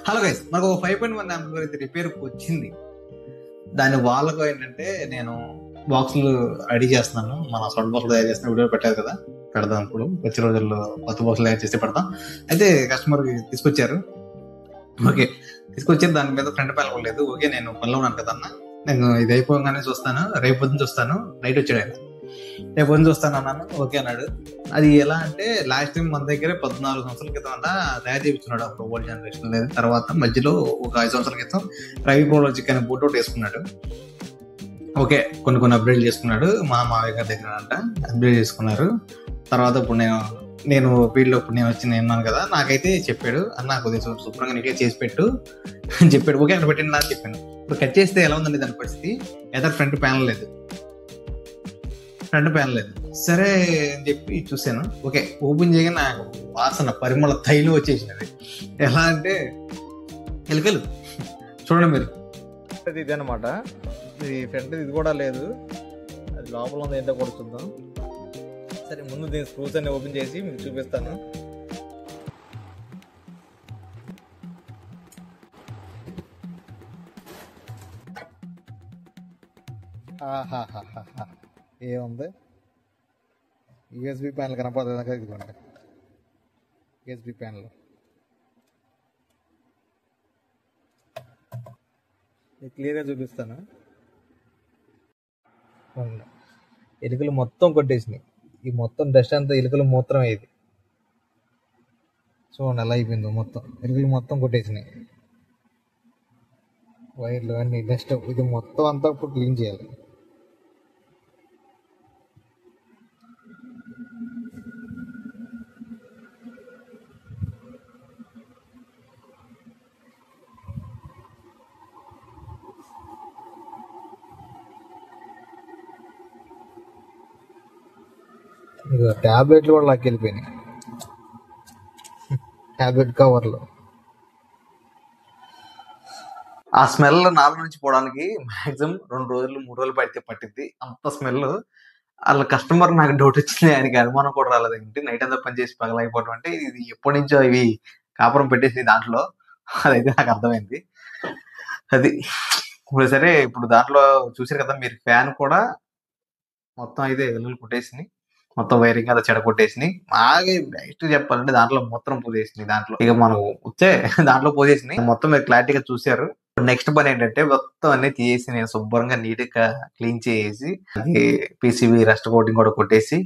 Hello guys, మనకు ఒక 5.1 ampere అయితే రిపేర్కి వచ్చింది. దాని వాళ్ళకు ఏంటంటే నేను బాక్సులు రెడీ చేస్తున్నాను. మన సౌండ్ బాక్స్ తయారు చేస్తున్న వీడియో పెట్టారు కదా, పెడదాం. ఇప్పుడు వచ్చే రోజుల్లో కొత్త బాక్సులు తయారు చేస్తే పెడతాం. అయితే కస్టమర్కి తీసుకొచ్చారు. ఓకే, తీసుకొచ్చారు. దాని మీద ఫ్రంట్ ప్యానల్ కూడా లేదు. ఓకే, నేను పనిలో ఉన్నాను కదా అన్న, నేను ఇది అయిపోగానే చూస్తాను, రేపు పొద్దున చూస్తాను. నైట్ వచ్చాడు ఆయన, రేపు పొద్దున చూస్తాను అన్నాను. ఓకే అన్నాడు. అది ఎలా అంటే లాస్ట్ టైం మన దగ్గర 14 సంవత్సరాల క్రితం అంతా తయారు చేయించున్నాడు. అప్పుడు ఓల్డ్ జనరేషన్ లేదు. తర్వాత మధ్యలో ఒక 5 సంవత్సరాల క్రితం రవి ప్రోలాజిక్ అనే బోట్ ఒకటి వేసుకున్నాడు. ఓకే, కొన్ని అప్గ్రేడ్ చేసుకున్నాడు. మా మావయ్య గారి దగ్గర అంట అప్గ్రేడ్ చేసుకున్నారు. తర్వాత ఇప్పుడు నేను ఫీల్డ్లో ఇప్పుడు నేను వచ్చి ఉన్నాను కదా, నాకైతే చెప్పాడు, అన్న కొద్దిగా శుభ్రంగా నీట్గా చేసి పెట్టు అని చెప్పాడు. ఓకే అక్కడ పెట్టండి నాకు చెప్పాను. ఇప్పుడు కట్ చేస్తే ఎలా ఉందండి దాని పరిస్థితి? ఎదర్ ఫ్రంట్ ప్యానల్ లేదు, సరే అని చెప్పి చూశాను. ఓకే, ఓపెన్ చేయగా నాకు వాసన పరిమళ తైలు వచ్చేసినది. ఎలా అంటే ఎలుకలు. చూడండి మీరు, ఇది అనమాట. ఇది ఫ్రంట్ ఇది కూడా లేదు, అది లోపల ఉంది ఏంటో కూడా చూద్దాం. సరే, ముందు దీని స్క్రూస్ అన్ని ఓపెన్ చేసి మీకు చూపిస్తాను. ఏముంది, యూఎస్బి ప్యానల్ కనపడుతుంది కదా, ఇదిగోండి యూఎస్బి ప్యానల్. క్లియర్గా చూపిస్తాను. ఎలుకలు మొత్తం కొట్టేసినాయి. ఈ మొత్తం డస్ట్ అంతా ఎలుకలు మూత్రం అయ్యేది. చూడండి ఎలా అయిపోయిందో, మొత్తం ఎలుకలు మొత్తం కొట్టేసినాయి. వైర్లు అన్ని డస్ట్, ఇది మొత్తం అంతా ఇప్పుడు క్లీన్ చేయాలి. ఇక ట్యాబ్లెట్లు కూడా లాక్కెళ్ళిపోయినాయి, ట్యాబ్లెట్ కవర్లు. ఆ స్మెల్ నాలుగు నుంచి పోవడానికి మాక్సిమం 2 రోజులు 3 రోజులు పట్టింది. అంత స్మెల్. వాళ్ళ కస్టమర్ నాకు డౌట్ వచ్చింది, ఆయనకి అనుమానం కూడా రాలేదు. ఏంటి నైట్ అంతా పనిచేసి పగలైపోవడం అంటే ఇది ఎప్పటి నుంచో ఇవి కాపురం పెట్టేసి దాంట్లో, అదైతే నాకు అర్థమైంది. అది ఇప్పుడు సరే, ఇప్పుడు దాంట్లో చూసారు కదా మీరు, ఫ్యాన్ కూడా మొత్తం అయితే వెలుగులు కొట్టేసినాయి, మొత్తం వైరింగ్ అంతా చెడ కొట్టేసినాయి. బాగా బెస్ట్ చెప్పాలంటే దాంట్లో మొత్తం పోసేసినాయి. దాంట్లో ఇక మనం వచ్చే దాంట్లో పోసేసినాయి. మొత్తం మీరు క్లారిటీగా చూసారు. నెక్స్ట్ పని ఏంటంటే మొత్తం అన్ని తీసేసి నేను శుభ్రంగా నీట్ గా క్లీన్ చేసి పీసీబీ రస్ట్ కోటింగ్ కూడా కొట్టేసి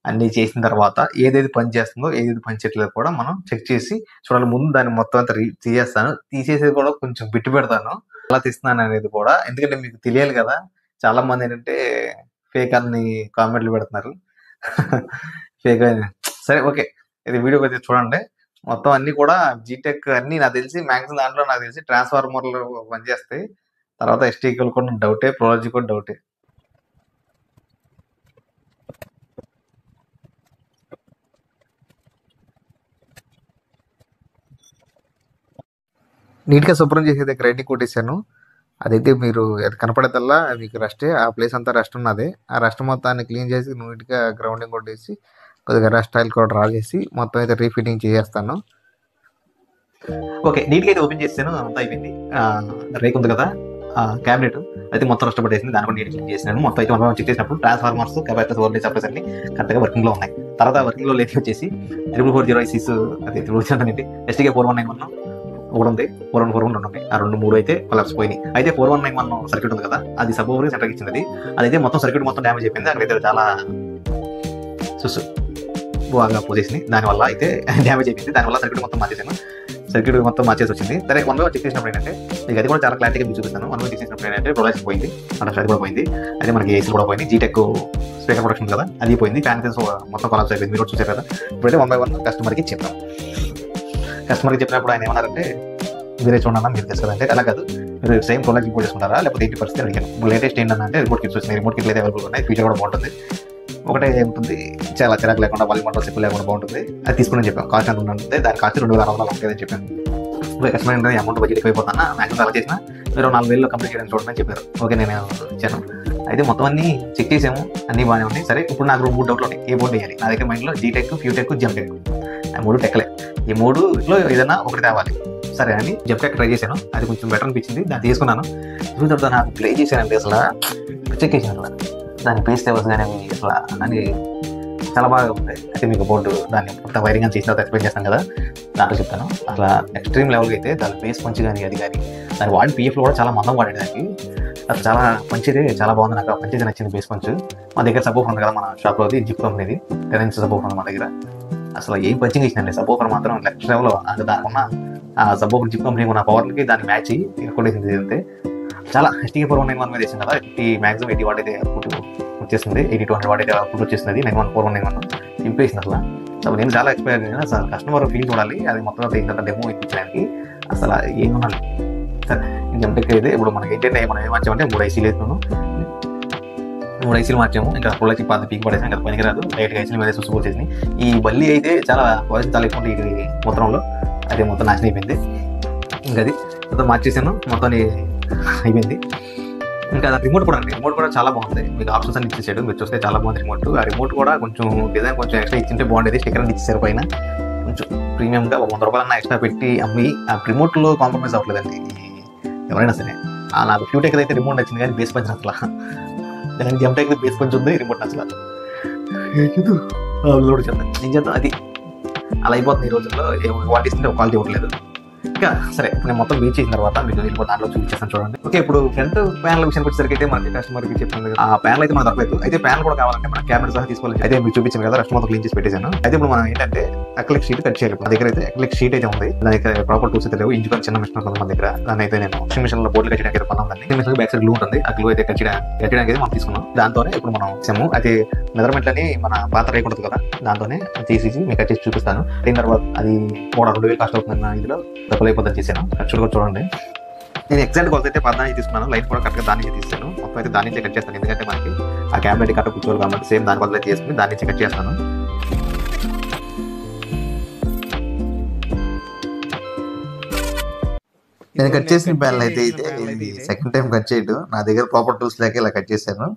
అన్ని చేసిన తర్వాత ఏదేది పని చేస్తుందో ఏదేది పని చేయట్లేదు కూడా మనం చెక్ చేసి చూడాలి. ముందు దాన్ని మొత్తం అంతా తీసేస్తాను. తీసేసేది కూడా కొంచెం బిట్టు పెడతాను, ఎలా తీస్తున్నాను అనేది కూడా. ఎందుకంటే మీకు తెలియాలి కదా, చాలా మంది ఏంటంటే ఫేక్ అని కామెంట్లు పెడుతున్నారు. ఫేక్ అని. సరే ఓకే, ఇది వీడియోకి అయితే చూడండి. మొత్తం అన్ని కూడా జీటెక్ అన్ని నాకు తెలిసి మ్యాక్సిమం దాంట్లో నాకు తెలిసి ట్రాన్స్ఫార్మర్లు పనిచేస్తాయి. తర్వాత ఎస్టీకల్ కూడా డౌటే, ప్రోలాజీ కూడా డౌటే. నీట్గా శుభ్రం చేసేది గ్రైండింగ్ కొట్టేసాను. అదైతే మీరు అది కనపడేదల్లా మీకు రస్టే, ఆ ప్లేస్ అంతా రస్ట్ ఉన్నది. ఆ రస్ట్ మొత్తాన్ని క్లీన్ చేసి నీట్గా గ్రౌండింగ్ కొట్టేసి కొద్దిగా రస్ట్ ఆయిల్ కూడా డ్రా చేసి మొత్తం అయితే రీఫిట్టింగ్ చేసేస్తాను. ఓకే, నీట్గా అయితే ఓపెన్ చేసాను, అంతా అయిపోయింది. రేక్ ఉంది కదా, క్యాబినెట్ అయితే మొత్తం రష్టపడేసింది. దాని కూడా నీట్ క్లీన్ చేసినాను. మొత్తం అయితే మనం చెక్ చేసినప్పుడు ట్రాన్స్ఫార్మర్స్, కెపాసిటర్స్, వోల్టేజ్ సప్లైస్ అన్ని కరెక్ట్గా వర్కింగ్ లో ఉన్నాయి. తర్వాత వర్కింగ్ లో లేట్ వచ్చేసి 4440 అది 3 ఎస్టీకే 4191 ఒకటి ఉంది, 4141 ఉన్నాయి. ఆ 2-3 అయితే కొలాప్స్ పోయినాయి. అయితే 4191 సర్క్యూట్ ఉంది కదా, అది సబ్ ఓవర్ సెంటర్కి ఇచ్చింది. అదైతే మొత్తం సర్క్యూట్ మొత్తం డ్యామేజ్ అయిపోయింది. అక్కడైతే చాలా బాగా పోసేసినాయి. దానివల్ల అయితే డ్యామేజ్ అయిపోయింది. దానివల్ల సర్క్యూట్ మొత్తం మార్చేసి వచ్చింది. సరే, 1 by 1 చెక్ చేసినప్పుడు ఏంటంటే మీకు అది కూడా చాలా క్లారిటీగా మీకు చూపిస్తాను. 1 by 1 చెక్ చేసినప్పుడు ఏంటంటే ప్రోలాక్స్ పోయింది, అంటే అది కూడా పోయింది. అయితే మనకి ఏసీ కూడా పోయింది, జీటెక్ స్పీకర్ ప్రొడక్షన్ కదా అది పోయింది, ఫ్యాన్ మొత్తం కొలాప్స్ అయిపోయింది. మీరు కూడా చూసారు కదా. ఇప్పుడైతే 1 by 1 కస్టమర్కి చెప్పాం. కస్టమర్కి చెప్పినప్పుడు ఆయన ఏమన్నారంటే, మీరే చూడన్నా మీరు తెలుసు కదంటే, అలా కాదు, మీరు సేమ్ ప్రోడక్ట్ ఇంపోర్ట్ చేసుకుంటారా లేకపోతే 80% అడిగాను. లేటెస్ట్ ఏంటంటే రిమోట్ కిట్స్ వచ్చినాయి. రిమోట్ కిట్లు అయితే అవైలబుల్ ఉన్నాయి, ఫ్యూచర్ కూడా బాగుంటుంది. ఒకటే ఉంటుంది, చాలా చిరాకు లేకుండా వాల్యూమ్ కంట్రోల్ ఎక్కువ లేకుండా బాగుంటుంది. అది తీసుకుని చెప్పాను. కాస్ట్ ఎంత ఉంటుంది, దాని కాస్ట్ 2600 ఉంటుంది అని చెప్పాను. కస్టమర్ ఏంటంటే అమౌంట్ బడ్జెట్ ఎక్కువైపోతున్నా, మ్యాక్సిమం అలా చేసినా మీరు 4000 కంప్లీట్ చేయడానికి చూడండి అని చెప్పారు. ఓకే, నేను ఇచ్చాను. అయితే మొత్తం అన్ని చెక్ చేసాము, అన్ని బాగానే ఉన్నాయి. సరే, ఇప్పుడు నాకు 3 డౌట్లు ఉన్నాయి, ఏ బోర్డు వేయాలి. నా దగ్గర మైండ్లో జీటెక్, ఫ్యూటెక్, జెమ్టెక్, 3 టెక్లే. ఈ 3లో ఏదైనా ఒకటి తేవాలి. సరే అని జెప్టెక్ ట్రై చేశాను, అది కొంచెం బెటర్ అనిపించింది, దాన్ని తీసుకున్నాను. చూసిన తర్వాత నాకు ప్లే చేశానండి, అసలు పిచ్చెక్కేసాను. దాని పేస్ లెవెల్స్ కానీ అసలు అని చాలా బాగా ఉంది. అయితే మీకు బోర్డు దాన్ని మొత్తం వైరింగ్ అని చేసిన తర్వాత ఎక్స్ప్లెయిన్ చేస్తాను కదా, దాంట్లో చెప్తాను. అసలు ఎక్స్ట్రీమ్ లెవెల్కి అయితే దాని బేస్ మంచి కానీ అది కానీ దాని వాడి పిఎఫ్లో కూడా చాలా మందం వాడేది దానికి. అసలు చాలా మంచిది, చాలా బాగుంది, నాకు మంచిది నచ్చింది బేస్ పంచ్. మా దగ్గర సబ్ ఉంది కదా మన షాప్లో, అది జిప్ కంపెనీది టెరెన్స్ సబ్ ఉంది మా దగ్గర. అసలు ఏం పంచింగ్ ఇచ్చిందండి సబ్ మాత్రం నెక్స్ట్ లెవెల్లో. అది దాని ఉన్న ఆ సబ్ జిప్ కంపెనీ ఉన్న పవర్కి దాన్ని మ్యాచ్ కొట్టేసింది. అంతే చాలా STK4191 మీద వేసింది కదా, 80 మ్యాక్సిమం 80 వాట్ అయితే అవుట్పుట్ వచ్చేసింది, 8200 వాట్ అయితే అవుట్పుట్ వచ్చేసింది. 91491 చింపేసింది అసలు. అసలు నేను చాలా ఎక్స్పైర్ అయినా, అసలు కస్టమర్ ఫీల్ చూడాలి, అది మొత్తం ఏంటంటే డెమో ఇప్పించడానికి అసలు ఏం ఉండాలి. సరే జెమ్టెక్ అయితే ఇప్పుడు మనకి ఏంటంటే మనం ఏం మార్చామంటే 3 ICలు వేస్తున్నాను, 3 ICలు మార్చాము. ఇంకా ఫుల్ వచ్చి పాత పీకి పడేసాం కదా, పనికిరాదు. లైట్గా ICలు మీద చూసి వచ్చేసింది. ఈ బల్లి అయితే చాలా వాయిస్ చాలా ఎక్కువ ఉంటుంది ఇది మొత్తంలో, అదే మొత్తం నాశనం అయిపోయింది. ఇంకా అది మొత్తం మార్చేసాను, మొత్తం అయిపోయింది. ఇంకా రిమోట్ కూడా అండి, రిమోట్ కూడా చాలా బాగుంది, మీకు ఆప్షన్స్ అన్ని ఇచ్చేసాడు, మీరు చూస్తే చాలా బాగుంది రిమోట్. ఆ రిమోట్ కూడా కొంచెం డిజైన్ కొంచెం ఎక్స్ట్రా ఇచ్చింటే బాగుండేది, స్టిక్కర్ అని ఇచ్చేసారు పైన. కొంచెం ప్రీమియంగా 100 రూపాయలన్నా ఎక్స్ట్రా పెట్టి అమ్మి ఆ రిమోట్లో కాంప్రమైజ్ అవ్వలేదండి ఎవరైనా సరే. నాకు ఫ్యూటెక్ అయితే రిమోట్ నచ్చింది కానీ బేస్ పంచ్ అసలు, దానికి జెమ్టెక్ బేస్ పంచ్ ఉంది, రిమోట్ అసలు కూడా చెప్తాను ఏం చేద్దాం. అది అలా అయిపోతుంది ఈ రోజుల్లో, క్వాలిటీ ఇస్తుంటే క్వాలిటీ ఇవ్వట్లేదు. ఇంకా సరే నేను మొత్తం బీచ్ చేసిన తర్వాత మీకు వెళ్ళిపో దాంట్లో చూపించేస్తాను చూడండి. ఓకే, ఇప్పుడు ఫ్రంట్ ప్యానల్ విషయానికి వచ్చేసరికి అయితే మనకి కస్టమర్కి చెప్పాను కదా, ఆ ప్యానల్ అయితే మనకు దొరకలేదు. అయితే ప్యానల్ కూడా కావాలంటే మన క్యాబినెట్ సహా తీసుకోవాలి. అయితే మీకు చూపించాను కదా, రెస్ట్ మొత్తం క్లీన్ చేసి పెట్టేశాను. అయితే ఇప్పుడు మనం ఏంటంటే అక్రిలిక్ షీట్ కట్ చేయాలి. నా దగ్గర అయితే అక్రిలిక్ షీట్ అయితే ఉంది, దానికి ప్రాపర్ టూల్స్ అయితే లేవు. ఇంచుకొని చిన్న మిషన్ ఉంది మన దగ్గర, దాని అయితే నేను వాషింగ్ మిషన్ లో బోర్డులు కట్టడానికి కొన్నాను. మిషన్ బ్యాక్ సైడ్ గ్లూ ఉంటుంది, ఆ గ్లూ అయితే కట్టడానికి అయితే మనం తీసుకున్నాం. దాంతోనే ఇప్పుడు మనం సెమ్ అయితే మెజర్మెంట్లని మన పాత రేక్ ఉంటుంది కదా, దాంతోనే తీసి మీకు కట్ చేసి చూపిస్తాను. అయిన తర్వాత అది కూడా 2000 కాస్ట్ అవుతుంది. ఇందులో డబ్బులు అయిపోతుంది చేశాను, ఖర్చులు కూడా చూడండి. నేను ఎగ్జాక్ట్ కొలత అయితే 10 తీసుకున్నాను, లైట్ కూడా కరెక్ట్గా దాని నుంచి తీస్తాను. మొత్తం అయితే దాని నుంచే కట్ చేస్తాను, ఎందుకంటే మనకి ఆ క్యాబినెట్ కట్ట కూర్చోవాలి కాబట్టి సేమ్ దాని బదులు చేసుకుని దాని నుంచి కట్ చేస్తాను. నేను కట్ చేసిన ప్యానల్ అయితే ఇది సెకండ్ టైం కట్ చేయడం, నా దగ్గర ప్రాపర్ టూల్స్ లేక ఇలా కట్ చేశాను.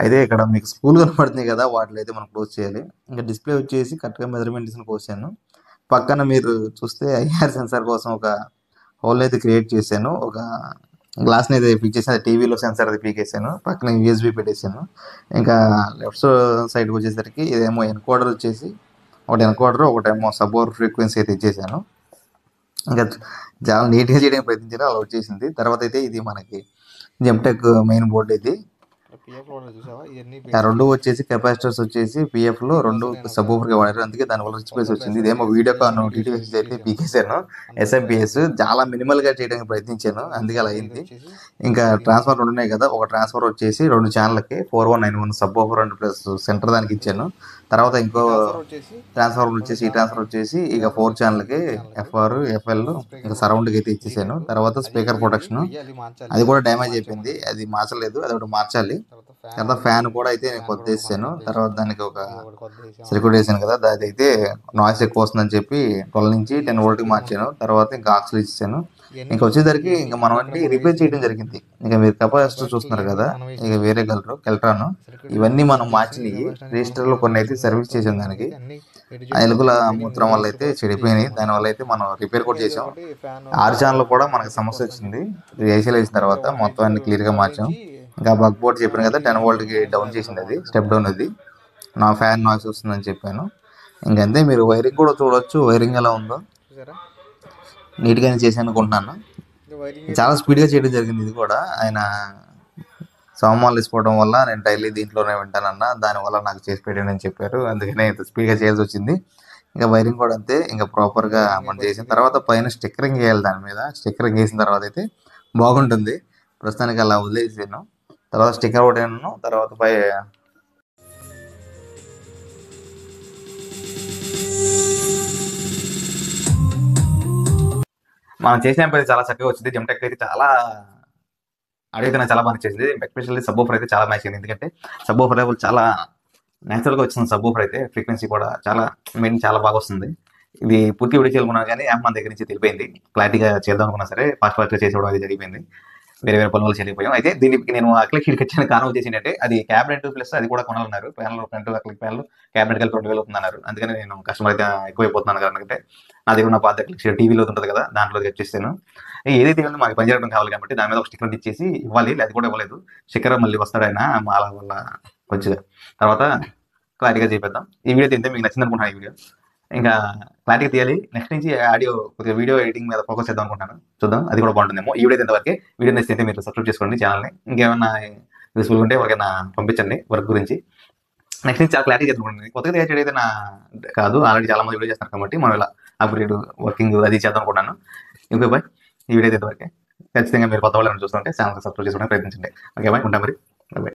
అయితే ఇక్కడ మీకు స్కూల్ కనపడుతుంది కదా, వాటిలో అయితే మనం క్లోజ్ చేయాలి. ఇంకా డిస్ప్లే వచ్చేసి కరెక్ట్గా మెజర్మెంట్ తీసుకుని కోసాను. పక్కన మీరు చూస్తే IR సెన్సార్ కోసం ఒక హోల్ అయితే క్రియేట్ చేశాను, ఒక గ్లాస్ని అయితే ఫిక్స్ చేశాను, టీవీలో సెన్సార్ అయితే పీకేసాను, పక్కన USB పెట్టేశాను. ఇంకా లెఫ్ట్ సైడ్కి వచ్చేసరికి ఇదేమో ఎన్కోడర్ వచ్చేసి ఒకటి ఎన్కోడర్, ఒకటేమో సబ్ ఫ్రీక్వెన్సీ అయితే ఇచ్చేసాను. ఇంకా చాలా నీట్గా చేయడానికి ప్రయత్నించాను, అలా వచ్చేసింది. తర్వాత అయితే ఇది మనకి జెమ్టెక్ మెయిన్ బోర్డు ఇది. ఆ రెండు వచ్చేసి కెపాసిటర్స్ వచ్చేసి PF లో 2 సబ్‌వూఫర్‌గా వాడారు, అందుకే దానివల్ల రిచ్ స్పేస్ వచ్చింది. ఇదేమో వీడియోకాన్ TTS అయితే పీకేసాను, SMPS చాలా మినిమల్ గా చేయడానికి ప్రయత్నించాను, అందుకే అలా అయింది. ఇంకా ట్రాన్స్ఫర్ 2 ఉన్నాయి కదా, ఒక ట్రాన్స్ఫర్ వచ్చేసి 2 ఛానళ్ళకి 4191 సబ్‌వూఫర్ అండ్ ప్లస్ సెంటర్ దానికి ఇచ్చాను. తర్వాత ఇంకో ట్రాన్స్ఫర్ వచ్చేసి ఈ ట్రాన్స్ఫర్ వచ్చేసి ఇక 4 ఛానల్కి FR FL ఇంకా సరౌండ్కి అయితే ఇచ్చేసాను. తర్వాత స్పీకర్ ప్రొటెక్షన్ అది కూడా డ్యామేజ్ అయిపోయింది, అది మార్చలేదు, అది ఒకటి మార్చాలి. తర్వాత ఫ్యాన్ కూడా అయితే నేను కొత్త వేసాను. తర్వాత దానికి ఒక సర్క్యూట్ వేసాను కదా, దాని అయితే నాయిస్ ఎక్కువ వస్తుందని చెప్పి 12 నుంచి 10 వోల్ట్కి మార్చాను. తర్వాత ఇంకా ఆక్సిల్ ఇచ్చాను. ఇంకా వచ్చేసరికి ఇంకా మనం అన్ని రిపేర్ చేయడం జరిగింది. ఇంకా మీరు కెపాసిటర్ చూస్తున్నారు కదా, ఇక వేరే కెల్ట్రాన్ ఇవన్నీ మనం మార్చినవి. రిజిస్టర్లో కొన్ని అయితే సర్వీస్ చేసాం, దానికి ఆ ఎలుకల మూత్రం వల్ల అయితే చెడిపోయినాయి, దానివల్ల అయితే మనం రిపేర్ కూడా చేసాం. 6 ఛానల్ కూడా మనకు సమస్య వచ్చింది, ఐసీఎల్ వేసిన తర్వాత మొత్తం అన్ని క్లియర్గా మార్చాం. ఇంకా బగ్ బోర్డ్ చెప్పాను కదా, 10 వోల్ట్కి డౌన్ చేసింది, అది స్టెప్ డౌన్, అది నా ఫ్యాన్ నాయిస్ వస్తుందని చెప్పాను. ఇంకంతే, మీరు వైరింగ్ కూడా చూడొచ్చు, వైరింగ్ ఎలా ఉందో నీట్గానే చేసి అనుకుంటున్నాను. చాలా స్పీడ్గా చేయడం జరిగింది. ఇది కూడా ఆయన సామాన్లు వేసుకోవడం వల్ల నేను డైలీ దీంట్లోనే వింటానన్నా, దానివల్ల నాకు చేసి పెట్టాను అని చెప్పారు, అందుకనే ఇంత స్పీడ్గా చేయాల్సి వచ్చింది. ఇంకా వైరింగ్ కూడా అంతే, ఇంకా ప్రాపర్గా మనం చేసిన తర్వాత పైన స్టిక్కరింగ్ వేయాలి. దాని మీద స్టిక్కరింగ్ వేసిన తర్వాత అయితే బాగుంటుంది. ప్రస్తుతానికి అలా వదిలేసాను. తర్వాత స్టిక్కర్ ఒకటి వేయను, తర్వాత పై మనం చేసిన పని చాలా చక్కగా వచ్చింది. జెమ్టెక్ అయితే చాలా అడిగితే చాలా బాగా చేసింది. ఎస్పెషల్లీ సబ్‌వూఫర్ అయితే చాలా మ్యాచ్ అయింది, ఎందుకంటే సబ్‌వూఫర్ లెవెల్ చాలా న్యాచురల్గా వచ్చింది. సబ్‌వూఫర్ అయితే ఫ్రీక్వెన్సీ కూడా చాలా మెయిన్ చాలా బాగా వస్తుంది. ఇది పూర్తి వీడియో చేయాలనుకున్నాను కానీ యాప్ మన దగ్గర నుంచి తెలిపోయింది. క్లారిటీగా చేద్దాం అనుకున్నా సరే ఫాస్ట్గా చేసేవడం అది జరిగిపోయింది. వేరే వేరే పనులు చేయలేకపోయాం. అయితే దీనికి నేను అఖిలకి ఇచ్చిన కారణం వచ్చేసి ఏంటంటే అది క్యాబినెట్ ప్లస్ అది కూడా కొనాలన్నారు. ప్యానెల్ ఫ్రంట్ అఖిలకి ప్యానెల్ క్యాబినెట్ కలిపి 20,000 అవుతుందన్నారు. అందుకని నేను కస్టమర్ అయితే ఎక్కువైపోతున్నాను కాబట్టి నా దగ్గర ఉన్న పాత అఖిలకి టీవీలో ఉంటుంది కదా, దాంట్లో వచ్చేసాను. ఏదైతే ఏముందో మాకు పనిచేయడం కావాలి కాబట్టి దాని మీద ఒక స్టిక్కర్ ఇచ్చేసి ఇవ్వాలి. అది కూడా ఇవ్వలేదు. స్టిక్కర్ మళ్ళీ వస్తాడు ఆయన మాల వల్ల కొంచెం తర్వాత క్లారిటీగా చేపిద్దాం. ఈ వీడియో తింటే మీకు నచ్చింది అనుకుంటున్నాను. ఈ వీడియో ఇంకా క్లారిటీగా తీయాలి. నెక్స్ట్ నుంచి ఆడియో కొద్దిగా వీడియో ఎడిటింగ్ మీద ఫోకస్ చేద్దాం అనుకుంటున్నాను. చూద్దాం, అది కూడా బాగుంటుందేమో. ఈ వీడియో ఇంతవరకే. వీడియో నచ్చితే మీరు సబ్స్క్రైబ్ చేసుకోండి ఛానల్ని. ఇంకేమన్నా యూస్ఫుల్ ఉంటే ఎవరికైనా పంపించండి వర్క్ గురించి. నెక్స్ట్ నుంచి చాలా క్లారిటీ చేద్దాం. కొత్తగా తయారు అయితే నా కాదు, ఆల్రెడీ చాలా మంది వీడియో చేస్తారు కాబట్టి మనం ఇలా అప్గ్రేడ్ వర్కింగ్ అది చేద్దాం అనుకుంటున్నాను. ఇంకో బాయ్, ఈ వీడియో ఇంతవరకే. ఖచ్చితంగా మీరు కొత్త వాళ్ళని చూస్తుంటే ఛానల్ సబ్స్క్రైబ్ చేసుకోవడానికి ప్రయత్నించండి. ఓకే బాయ్, ఉంటాం మరి. బాయ్.